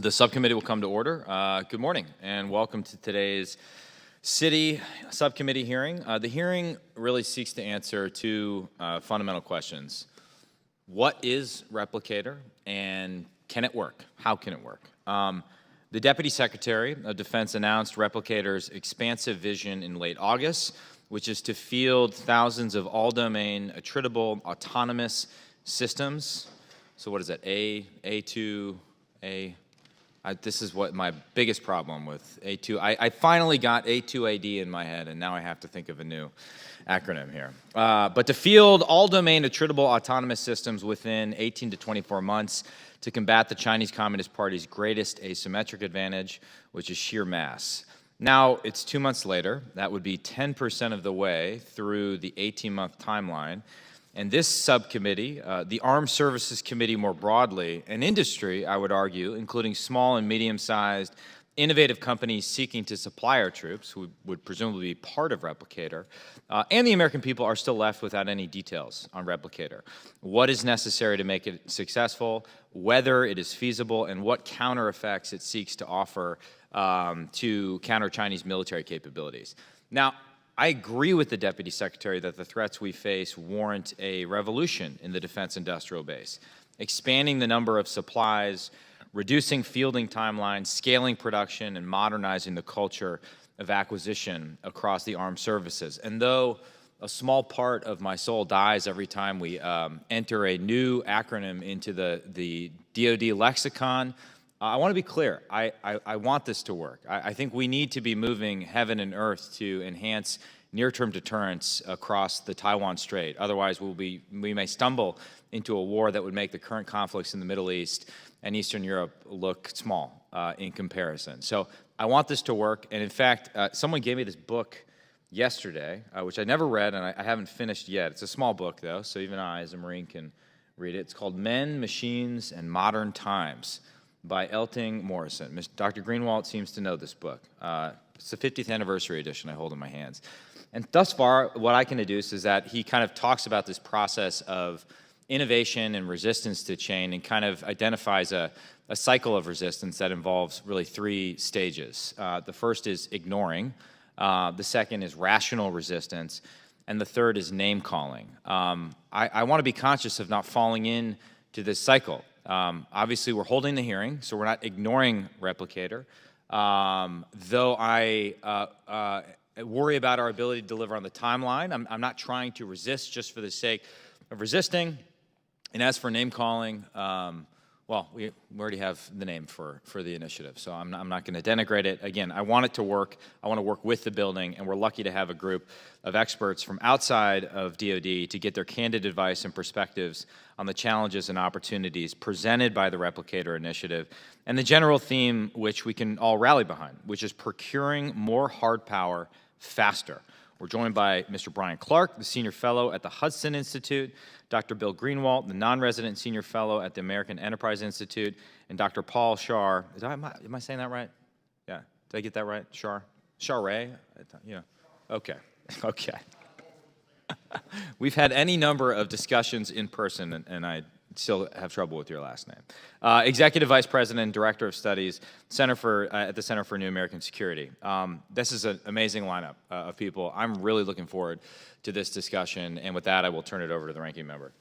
The subcommittee will come to order. Good morning and welcome to today's CITI subcommittee hearing. The hearing really seeks to answer two fundamental questions. What is Replicator and can it work? How can it work? The Deputy Secretary of Defense announced Replicator's expansive vision in late August, which is to field thousands of all-domain, attritable, autonomous systems. So what is that, A2, this is what my biggest problem with A2. I finally got A2AD in my head, and now I have to think of a new acronym here. But to field all-domain attritable autonomous systems within 18 to 24 months to combat the Chinese Communist Party's greatest asymmetric advantage, which is sheer mass. Now, it's 2 months later. That would be 10% of the way through the 18-month timeline. And this subcommittee, the Armed Services Committee more broadly, and industry, I would argue, including small and medium-sized innovative companies seeking to supply our troops, who would presumably be part of Replicator, and the American people are still left without any details on Replicator. What is necessary to make it successful, whether it is feasible, and what counter effects it seeks to offer to counter Chinese military capabilities. Now, I agree with the Deputy Secretary that the threats we face warrant a revolution in the defense industrial base, expanding the number of supplies, reducing fielding timelines, scaling production, and modernizing the culture of acquisition across the armed services. And though a small part of my soul dies every time we enter a new acronym into the DoD lexicon, I want to be clear. I want this to work. I think we need to be moving heaven and earth to enhance near-term deterrence across the Taiwan Strait. Otherwise, we may stumble into a war that would make the current conflicts in the Middle East and Eastern Europe look small in comparison. So I want this to work. And in fact, someone gave me this book yesterday, which I never read and I haven't finished yet. It's a small book, though, so even I, as a Marine, can read it. It's called Men, Machines, and Modern Times by Elting Morrison. Dr. Greenwald seems to know this book. It's the 50th anniversary edition I hold in my hands. And thus far, what I can deduce is that he kind of talks about this process of innovation and resistance to change and kind of identifies a cycle of resistance that involves really three stages. The first is ignoring. The second is rational resistance. And the third is name-calling. I want to be conscious of not falling into this cycle. Obviously, we're holding the hearing, so we're not ignoring Replicator, though I worry about our ability to deliver on the timeline. I'm not trying to resist just for the sake of resisting. And as for name-calling, well, we already have the name for the initiative, so I'm not going to denigrate it. Again, I want it to work. I want to work with the building, and we're lucky to have a group of experts from outside of DoD to get their candid advice and perspectives on the challenges and opportunities presented by the Replicator initiative and the general theme which we can all rally behind, which is procuring more hard power faster. We're joined by Mr. Brian Clark, the Senior Fellow at the Hudson Institute, Dr. Bill Greenwald, the non-resident Senior Fellow at the American Enterprise Institute, and Dr. Paul Shar. Am I saying that right? Yeah. Did I get that right? Shar? Shar-Ray? Yeah. Okay. Okay. We've had any number of discussions in person, and I still have trouble with your last name. Executive Vice President and Director of Studies, at the Center for New American Security. This is an amazing lineup of people. I'm really looking forward to this discussion, and with that, I will turn it over to the ranking member.